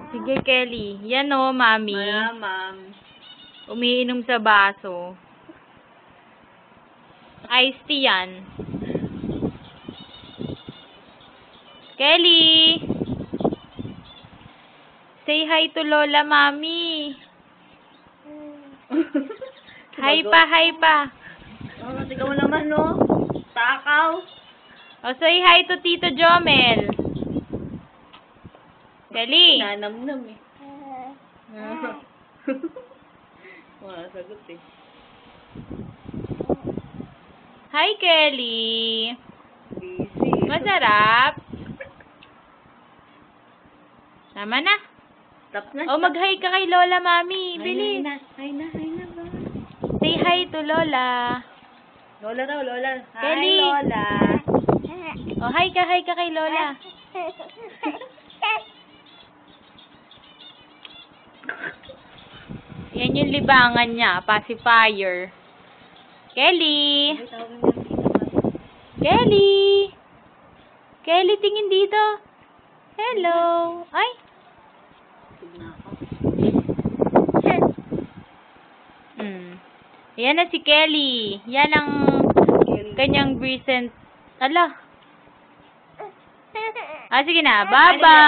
Sige, Kelly. Yan o, mami. Malamang. Umiinom sa baso. Iced tea yan. Kelly! Say hi to Lola, mami. Hi pa, hi pa. Oh, tiga mo naman, no? Takaw. O, say hi to Tito Jomel. Kelly! Nanamnam eh. Wala sagot eh. Hi, Kelly. Busy. Masarap. Tama na. Stop na. O, mag-hi ka kay Lola, mami. Bilis. Hi na. Say hi to Lola. Lola raw, Lola. Kelly. Hi, Lola. O, hi ka kay Lola. Yan yung libangan niya, pacifier. Kelly! Ay, tawagin niya ang tita mo. Kelly! Kelly, tingin dito. Hello! Ay! Sige na ako. Yan na si Kelly. Yan ang kanyang recent... Ala! Sige na. Bye-bye!